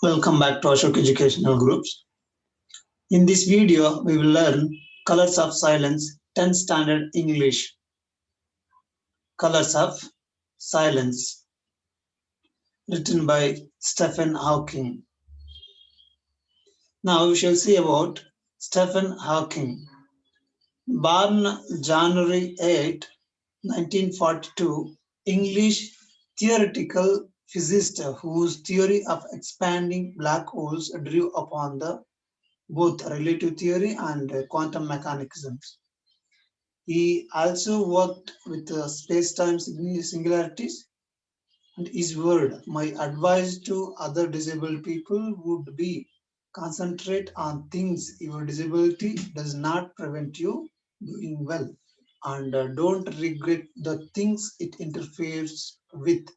Welcome back to Ashok Educational Groups. In this video, we will learn Colors of Silence 10th Standard English. Colors of Silence, written by Stephen Hawking. Now we shall see about Stephen Hawking. Born January 8, 1942, English theoretical physicist whose theory of expanding black holes drew upon the both relative theory and quantum mechanisms. He also worked with space-time singularities, and his word, my advice to other disabled people would be concentrate on things your disability does not prevent you doing well, and don't regret the things it interferes with.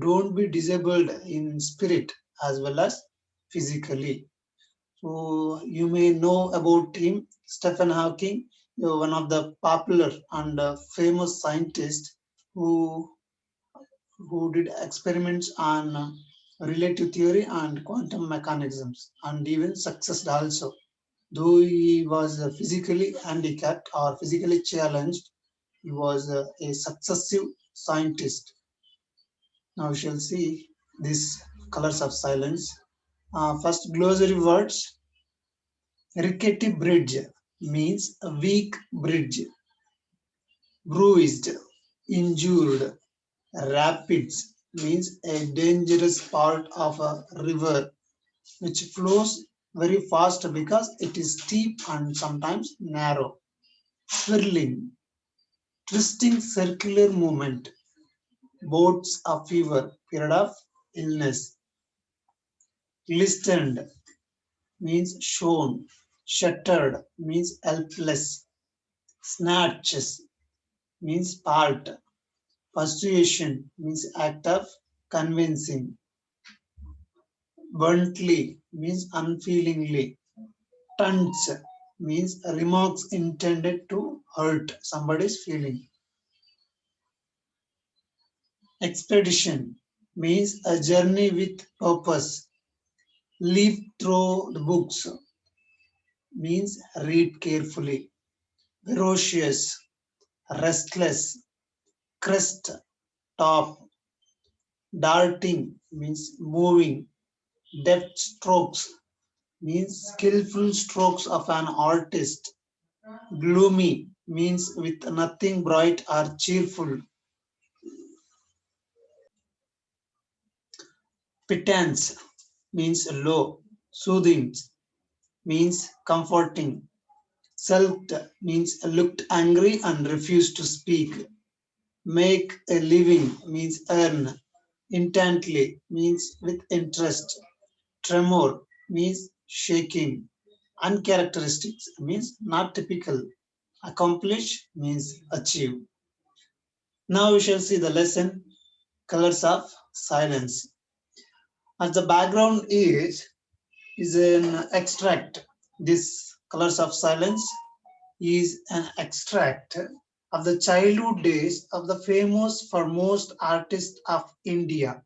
Don't be disabled in spirit as well as physically. So you may know about him, Stephen Hawking, one of the popular and famous scientists who who did experiments on relative theory and quantum mechanisms, and even successed also. Though he was physically handicapped or physically challenged, he was a successive scientist. Now we shall see these colors of silence. First, glossary words. Rickety bridge means a weak bridge. Bruised, injured. Rapids means a dangerous part of a river which flows very fast because it is steep and sometimes narrow. Swirling, twisting circular movement. Bouts of fever, period of illness. Glistened means shown. Shattered means helpless. Snatches means part. Persuasion means act of convincing. Bluntly means unfeelingly. Taunts means remarks intended to hurt somebody's feeling. Expedition means a journey with purpose. Leaf through the books means read carefully. Ferocious, restless, crest, top. Darting means moving. Deft strokes means skillful strokes of an artist. Gloomy means with nothing bright or cheerful. Pittance means low. Soothing means comforting. Sulked means looked angry and refused to speak. Make a living means earn. Intently means with interest. Tremor means shaking. Uncharacteristics means not typical. Accomplish means achieve. Now we shall see the lesson colors of silence. As the background is an extract. This colors of silence is an extract of the childhood days of the famous foremost artist of India.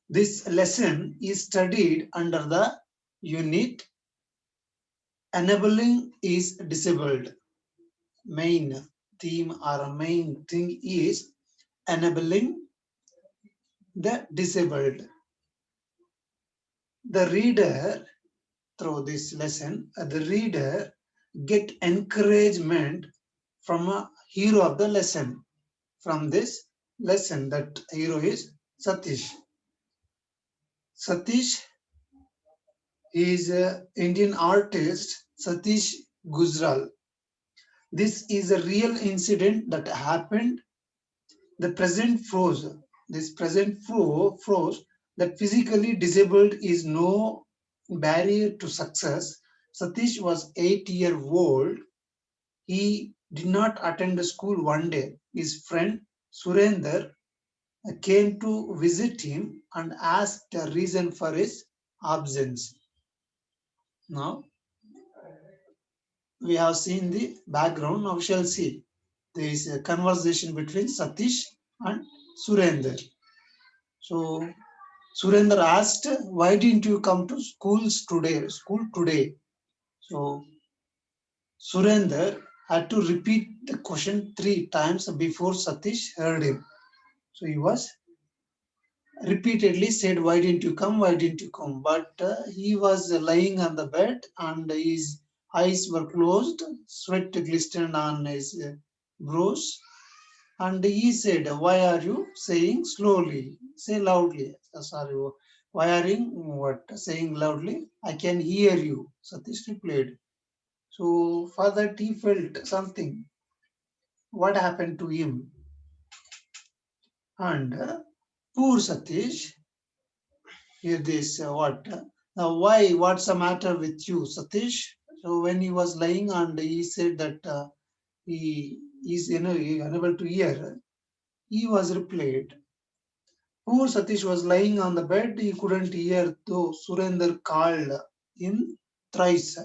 This lesson is studied under the unit enabling is disabled. Main theme or main thing is enabling the disabled. The reader, through this lesson, the reader get encouragement from a hero of the lesson. From this lesson, that hero is Satish. Satish is an Indian artist, Satish Gujral. This is a real incident that happened. The present froze. This present froze that physically disabled is no barrier to success. Satish was 8 years old. He did not attend the school one day. His friend Surender came to visit him and asked the reason for his absence. Now we have seen the background. Now we shall see there is a conversation between Satish and Surender. So Surendra asked, why didn't you come to school today? So Surendra had to repeat the question 3 times before Satish heard him. So he was repeatedly said, why didn't you come? Why didn't you come? But he was lying on the bed and his eyes were closed, sweat glistened on his brows. And he said, why are you saying slowly? Say loudly. Sorry, why are you saying loudly? I can hear you, Satish replied. So for that he felt something. What happened to him? And poor Satish, hear this, now why, what's the matter with you, Satish? So when he was lying and he said that he is unable to hear, he was replied. Poor Satish was lying on the bed. He couldn't hear, though Surender called him thrice.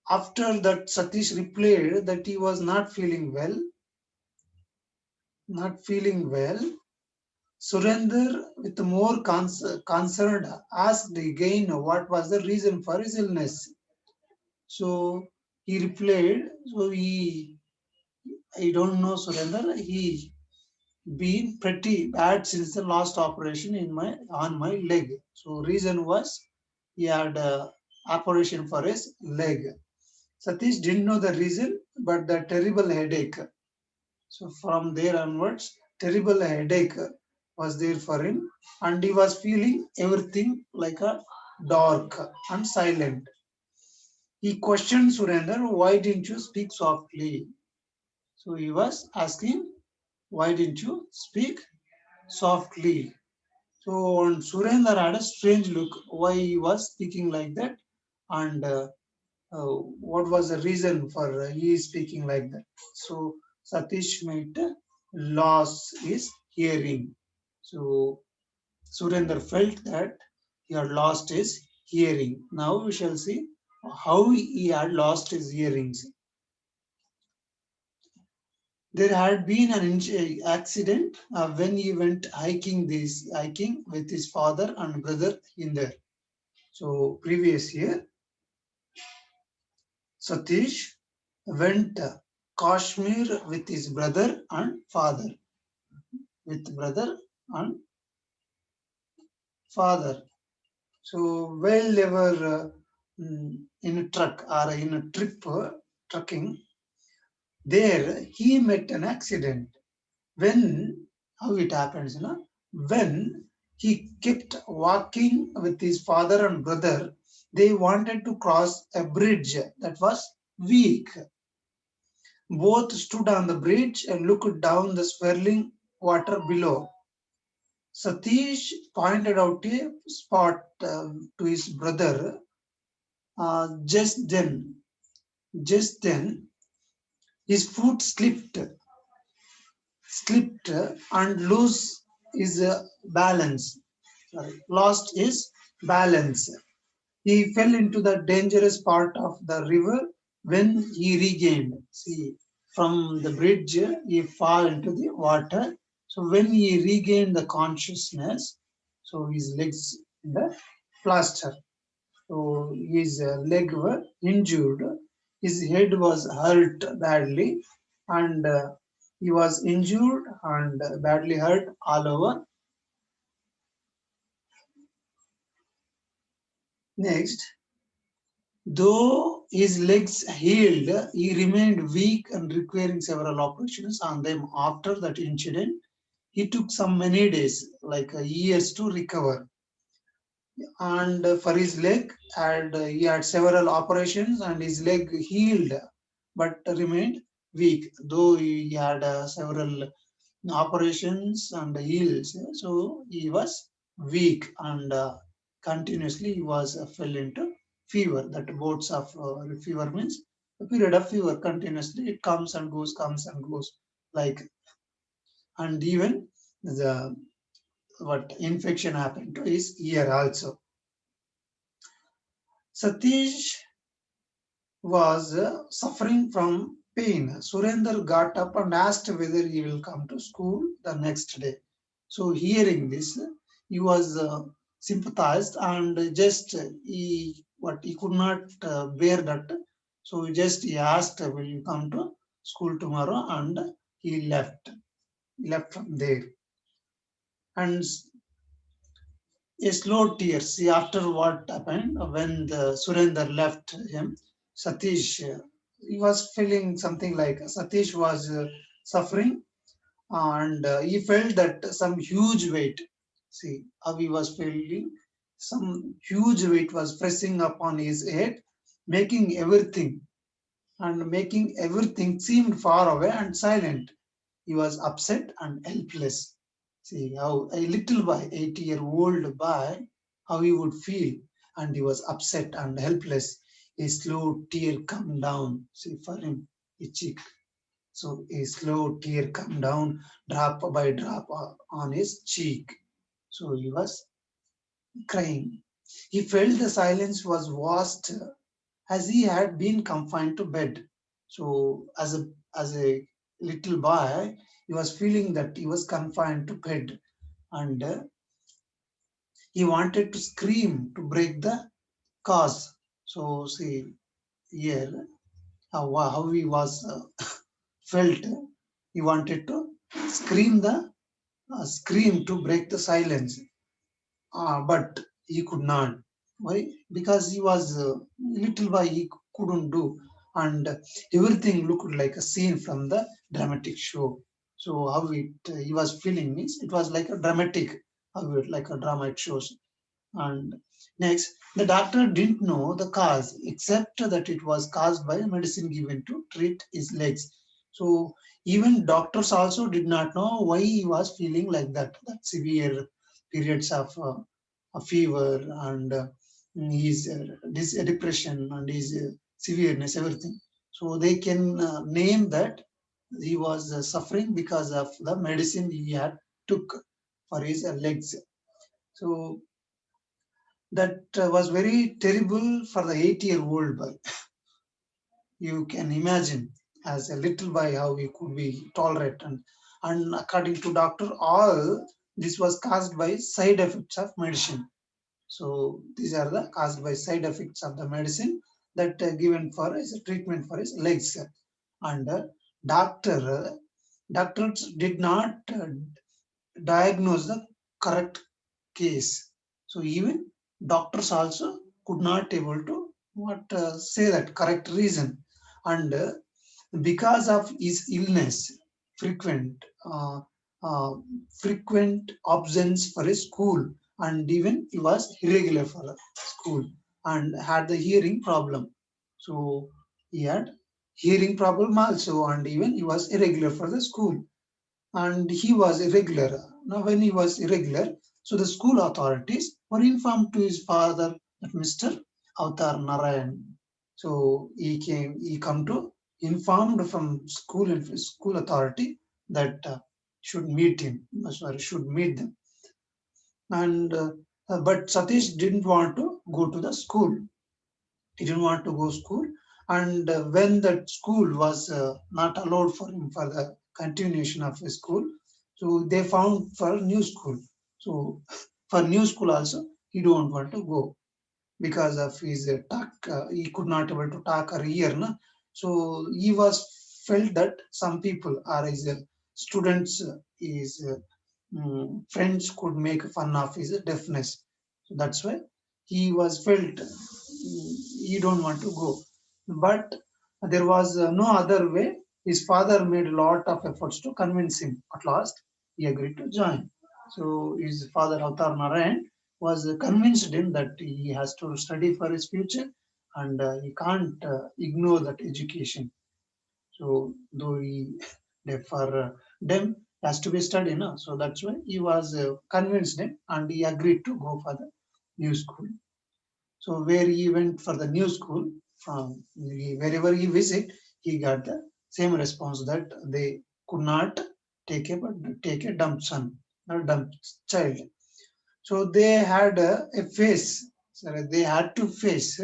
After that, Satish replied that he was not feeling well. Not feeling well. Surender, with more concern, asked again what was the reason for his illness. So he replied, I don't know, Surender. He been pretty bad since the last operation on my leg. So reason was he had operation for his leg. Satish didn't know the reason, but the terrible headache. So from there onwards, terrible headache was there for him, and he was feeling everything like a dark and silent. He questioned Surender, why didn't you speak softly? So he was asking, why didn't you speak softly? So and Surendra had a strange look why he was speaking like that, and what was the reason for he speaking like that. So Satish might lost his hearing. So Surendra felt that he had lost his hearing. Now we shall see how he had lost his hearings. There had been an accident when he went hiking with his father and brother in there. So previous year, Satish went Kashmir with his brother and father. With brother and father. So while they were in a truck or in a trip trucking, there he met an accident. When how it happens, when he kept walking with his father and brother, they wanted to cross a bridge that was weak. Both stood on the bridge and looked down the swirling water below. Satish pointed out a spot to his brother. Just then, his foot slipped and balance. Lost his balance. He fell into the dangerous part of the river when he regained. See, from the bridge, he fell into the water. So when he regained the consciousness, so his legs in the plaster. So his leg were injured. His head was hurt badly, and he was injured and badly hurt all over. Next, though his legs healed, he remained weak and requiring several operations on them. After that incident, he took many days, like years, to recover. And for his leg, and he had several operations, and his leg healed, but remained weak, though he had several operations and heals. So he was weak, and continuously he was fell into fever. That bouts of fever means a period of fever continuously. It comes and goes, like, and even the what infection happened to his ear also. Satish was suffering from pain. Surender got up and asked whether he will come to school the next day. So hearing this, he was sympathized, and just he could not bear that. So he asked, "Will you come to school tomorrow?" And he left from there. And a slow tear. See, after what happened when the Surender left him, Satish, he was feeling something like Satish was suffering, and he felt that some huge weight. See how he was feeling. Some huge weight was pressing upon his head, making everything making everything seemed far away and silent. He was upset and helpless. See how a little boy, 8-year-old boy, how he would feel, and he was upset and helpless. A slow tear come down. See for him, a cheek. So a slow tear come down, drop by drop on his cheek. So he was crying. He felt the silence was vast, as he had been confined to bed. So as a little boy, he was feeling that he was confined to bed, and he wanted to scream to break the cause. So see here how he was felt. He wanted to scream to break the silence, but he could not. Why? Because he was little boy, he couldn't do, and everything looked like a scene from the dramatic show. So how it he was feeling means it was like a dramatic, how it like a drama it shows. And next, the doctor didn't know the cause except that it was caused by a medicine given to treat his legs. So even doctors also did not know why he was feeling like that. That severe periods of a fever, and his depression and his severeness, everything. So they can name that he was suffering because of the medicine he had took for his legs. So that was very terrible for the 8-year-old boy. You can imagine as a little boy how he could be tolerant, and according to doctor, all this was caused by side effects of medicine. So these are the caused by side effects of the medicine that given for as a treatment for his legs. And doctor doctors did not diagnose the correct case. So even doctors also could not able to what say that correct reason, and because of his illness, frequent uh, uh, frequent absence for his school, and even he was irregular for the school and had the hearing problem. So he had hearing problem also, and even he was irregular for the school, and he was irregular. Now, when he was irregular, so the school authorities were informed to his father, that Mr. Avatar Narayan. So he come to informed from school authority that should meet him, sorry, should meet them. And but Satish didn't want to go to the school. He didn't want to go school, and when that school was not allowed for him for the continuation of his school, so they found for new school. So for new school also he don't want to go because of his talk. He could not able to talk or hear, no? So he was felt that some people are his students, his friends could make fun of his deafness. So that's why he was felt he don't want to go. But there was no other way. His father made a lot of efforts to convince him. At last, he agreed to join. So his father, Avatar Narayan, was convinced him that he has to study for his future, and he can't ignore that education. So though he for them has to be studied, no? So that's why he was convinced him, and he agreed to go for the new school. So where he went for the new school, wherever he visit, he got the same response that they could not take a dumb son or dumb child. So they had a face. Sorry, they had to face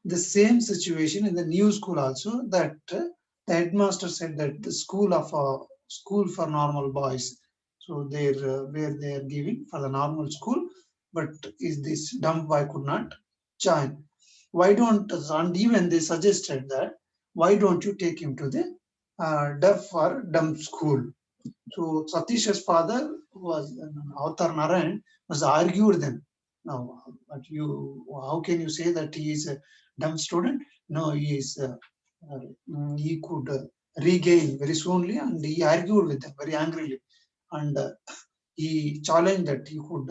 the same situation in the new school also. That the headmaster said that the school for normal boys. So there where they are giving for the normal school, but is this dumb boy could not join. Why don't, and even they suggested that why don't you take him to the deaf or dumb school. So Satish's father was Avatar Narayan was argued them. Now, but you, how can you say that he is a dumb student? No, he is. He could regain very soonly, and he argued with them very angrily, and he challenged that he could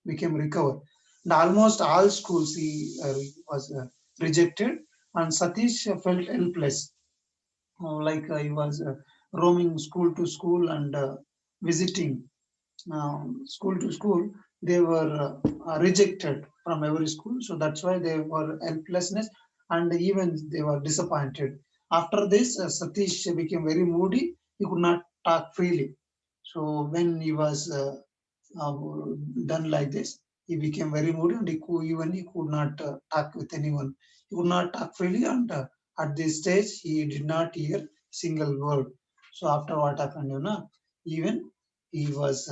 become recover. And almost all schools he was rejected, and Satish felt helpless, like he was roaming school to school and visiting school to school. They were rejected from every school, so that's why they were helplessness, and even they were disappointed. After this, Satish became very moody. He could not talk freely. So when he was uh, done like this, he became very moody, and he could not talk with anyone. He could not talk freely, and at this stage, he did not hear single word. So after what happened, even he was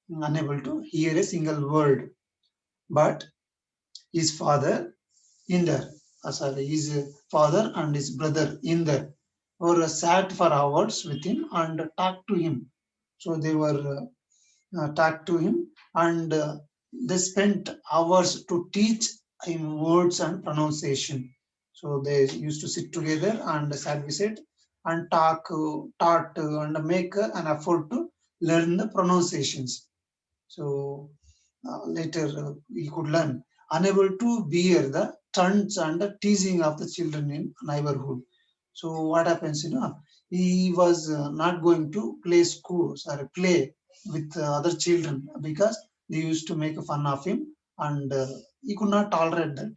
unable to hear a single word. But his father, Inder, his father and his brother Inder were sat for hours with him and talked to him. So they were talked to him, and they spent hours to teach him words and pronunciation. So they used to sit together and service it and talk, taught, and make an effort to learn the pronunciations. So later he could learn, unable to bear the taunts and the teasing of the children in neighborhood. So what happens, he was not going to play schools or play with other children because they used to make fun of him, and he could not tolerate that.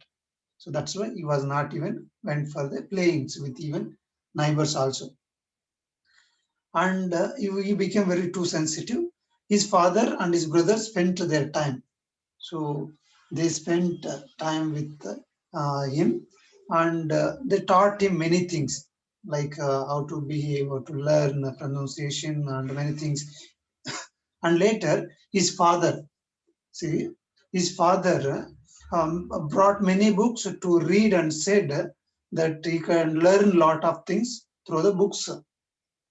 So that's why he was not even went for the playings with even neighbors also. And he became very too sensitive. His father and his brother spent their time, so they spent time with him, and they taught him many things, like how to behave, how to learn pronunciation, and many things. And later, his father, see, his father brought many books to read and said that he can learn a lot of things through the books.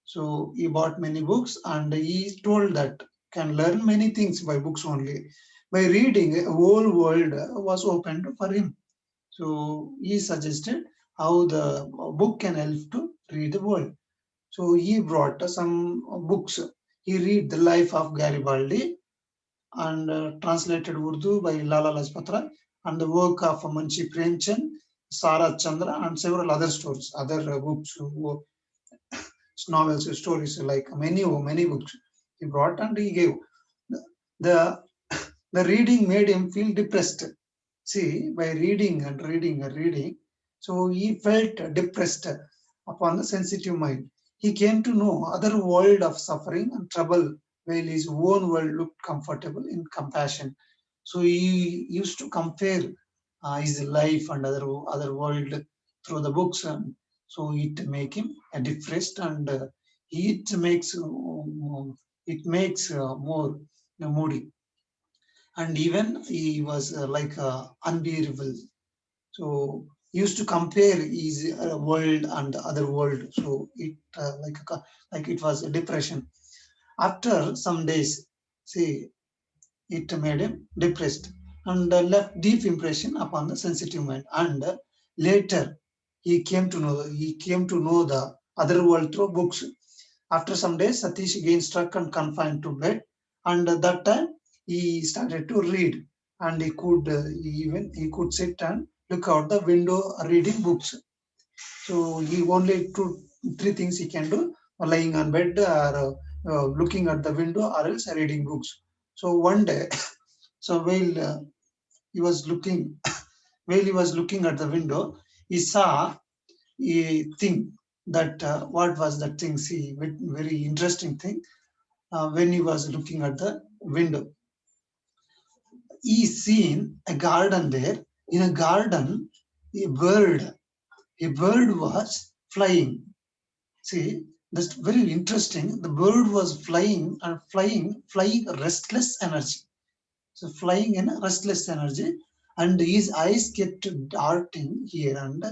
So he bought many books, and he told that can learn many things by books only. By reading, a whole world was opened for him. So he suggested how the book can help to read the world. So he brought some books. He read the life of Garibaldi, and translated Urdu by Lala Lajpat Rai, and the work of Munshi Premchand, Sarat Chandra, and several other stories, other books, novels, stories, like many books he brought, and he gave. The the reading made him feel depressed. See, by reading and reading and reading, so he felt depressed upon the sensitive mind. He came to know other world of suffering and trouble, while his own world looked comfortable in compassion. So he used to compare his life and other world through the books, and so it make him depressed, and it makes more moody, and even he was like unbearable. So he used to compare his world and other world. So it like it was a depression. After some days, see, it made him depressed, and left deep impression upon the sensitive mind. And later he came to know the other world through books. After some days, Satish again struck and confined to bed, and at that time he started to read, and he could sit and look out the window reading books. So he only three things he can do: lying on bed, or looking at the window, or else reading books. So one day, so he was looking while he was looking at the window, he saw a thing. That what was that thing? See, very interesting thing. When he was looking at the window, he seen a garden there. In a garden, a bird, a bird was flying. See, That's very interesting. The bird was flying and flying restless energy. So flying in a restless energy, and his eyes kept darting here and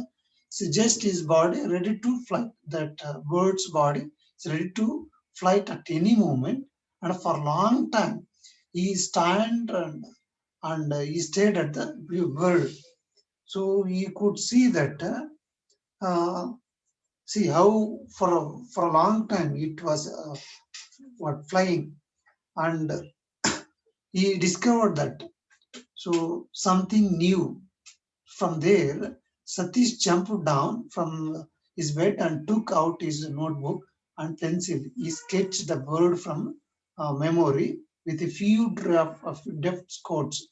suggest his body ready to fly. That bird's body is ready to flight at any moment, and for a long time he stand and he stayed at the bird. So he could see that. See how for a long time it was what flying, and he discovered that. So something new. From there, Satish jumped down from his bed and took out his notebook and pencil. He sketched the bird from memory with a few draft of deft quotes.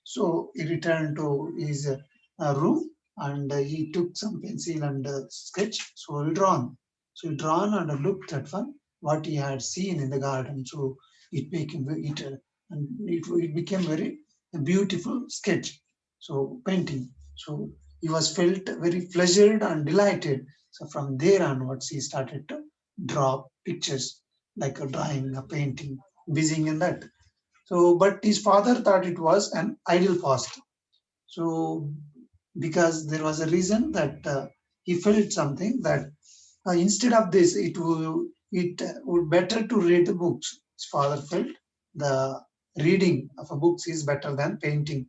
So he returned to his room and he took some pencil and sketch. So he drawn. So he drawn and looked at one what he had seen in the garden. So it became it became very beautiful sketch. So painting. So he was felt very pleasured and delighted. So from there onwards, he started to draw pictures like a drawing, a painting, busying in that. So, but his father thought it was an idle past. So, because there was a reason that he felt something that instead of this, it would better to read the books. His father felt the reading of a books is better than painting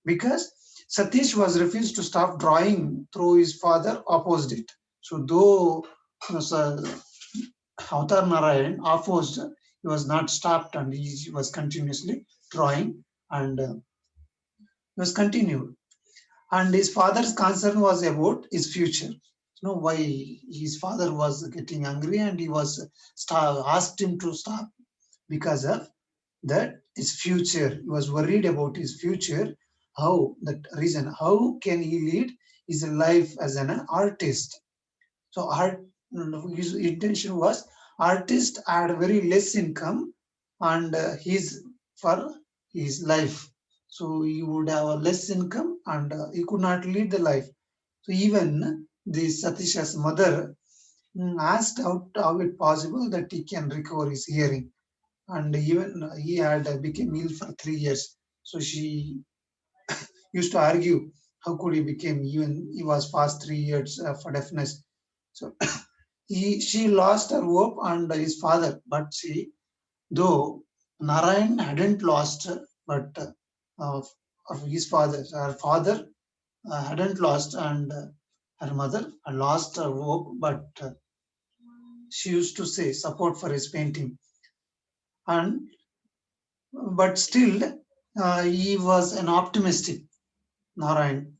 because Satish was refused to stop drawing through his father opposed it. So though Avatar Narayan opposed, he was not stopped and he was continuously drawing and he was continued. And his father's concern was about his future. You know why his father was getting angry and he was asked him to stop because of that his future. He was worried about his future. How that reason? How can he lead his life as an artist? So art, his intention was artist had very less income and his for his life. So he would have a less income and he could not lead the life. So even the Satish's mother asked how it possible that he can recover his hearing, and even he had become ill for 3 years. So she used to argue how could he become even he was past 3 years for deafness. So she lost her hope and his father, but she though Narayan hadn't lost, but of his father, her father hadn't lost, and her mother had lost her hope, but she used to say support for his painting, and but still he was an optimistic Narayan.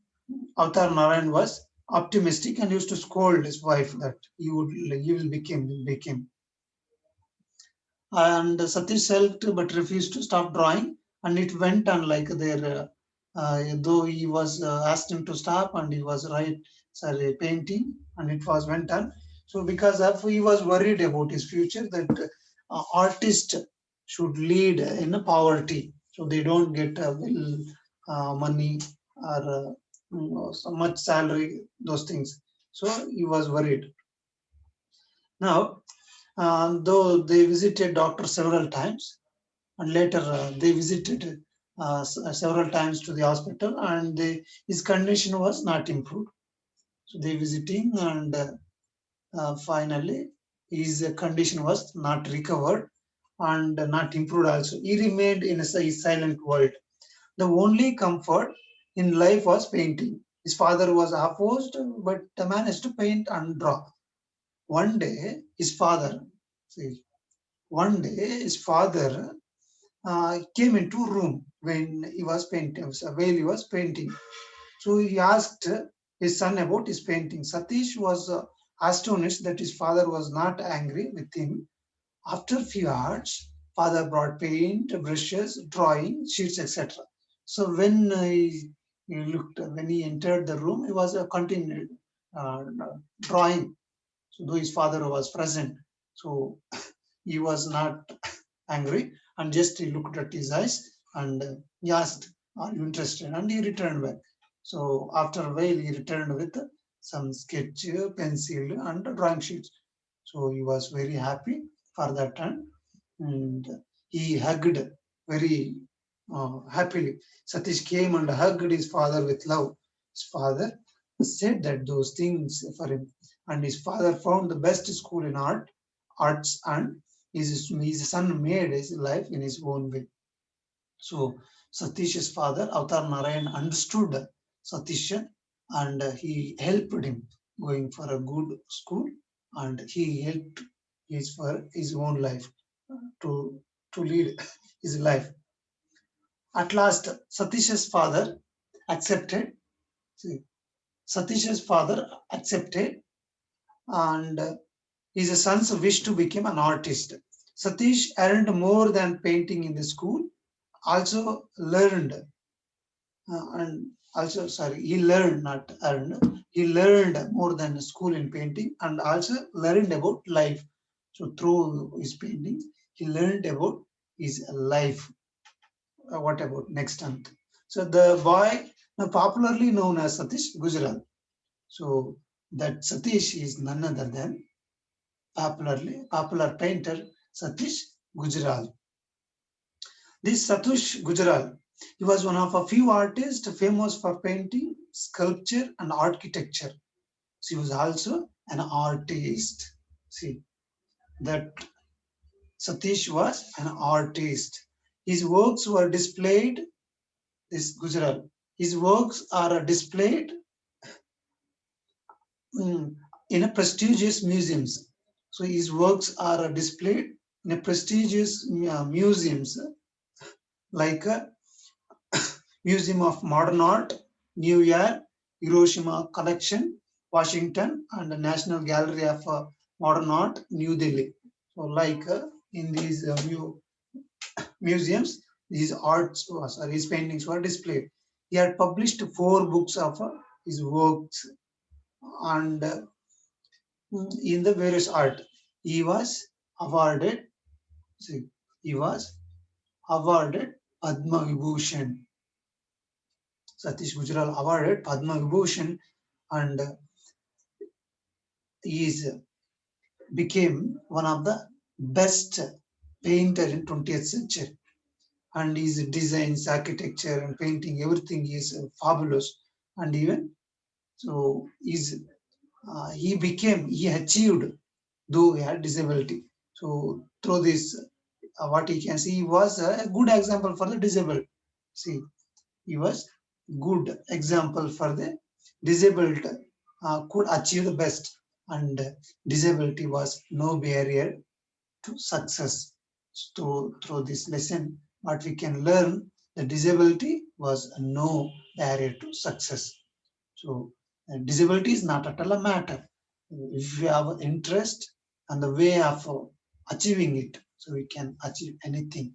Avatar Narayan was optimistic and used to scold his wife that he will become. And Satish helped but refused to stop drawing, and it went on like their. Though he was asked him to stop, and he was painting, and it was went on. So because of he was worried about his future, that artist should lead in poverty, so they don't get money or so much salary, those things. So he was worried. Now, though they visited doctor several times, and later they visited several times to the hospital, and his condition was not improved. So they visiting, and finally his condition was not recovered and not improved also. He remained in a silent world. The only comfort in life was painting. His father was opposed, but managed to paint and draw. One day, his father, see, one day his father came into a room when he was painting, while he was painting. So he asked his son about his painting. Satish was astonished that his father was not angry with him. After a few hours, father brought paint, brushes, drawing sheets, etc. So when he looked, when he entered the room, he was continued uh, drawing. So though his father was present, so he was not angry and just he looked at his eyes and he asked, "Are you interested?" And he returned back. So after a while, he returned with some sketch, pencil, and drawing sheets. So he was very happy for that time, and he hugged very happily. Satish came and hugged his father with love. His father said that those things for him, and his father found the best school in arts, and his son made his life in his own way. So Satish's father, Avatar Narayan, understood Satish, and he helped him going for a good school, and he helped his for his own life to lead his life. At last, Satish's father accepted. See, Satish's father accepted, and his son's wish to become an artist. Satish earned more than painting in the school, also learned and also sorry he learned not earned, he learned more than school in painting, and also learned about life. So through his painting he learned about his life. What about next month? So the boy now popularly known as Satish Gujral. So that Satish is none other than popular painter Satish Gujral. This Satish Gujral, he was one of a few artists famous for painting, sculpture, and architecture. So he was also an artist. See, that Satish was an artist. His works were displayed, this Gujral, his works are displayed in a prestigious museums. So his works are displayed in a prestigious museums like Museum of Modern Art, New York, Hiroshima Collection, Washington, and the National Gallery of Modern Art, New Delhi. So, like in these museums, these arts, sorry, his paintings were displayed. He had published 4 books of his works, and in the various art, he was awarded. See, he was awarded Padma Vibhushan. Satish Gujral awarded Padma Vibhushan, and he became one of the best painter in 20th century. And his designs, architecture, and painting, everything is fabulous. And even so, he achieved, though he had disability. So through this, what he can see, he was a good example for the disabled. See, he was good example for the disabled, could achieve the best, and disability was no barrier to success. So through this lesson, what we can learn, the disability was no barrier to success. So disability is not at all a matter. If we have interest and the way of achieving it, so we can achieve anything.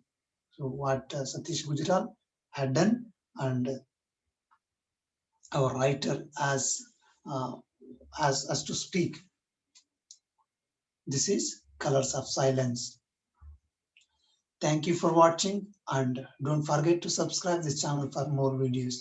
So what Satish Gujral had done, and our writer uh, as us to speak. This is Colors of Silence. Thank you for watching, and don't forget to subscribe this channel for more videos.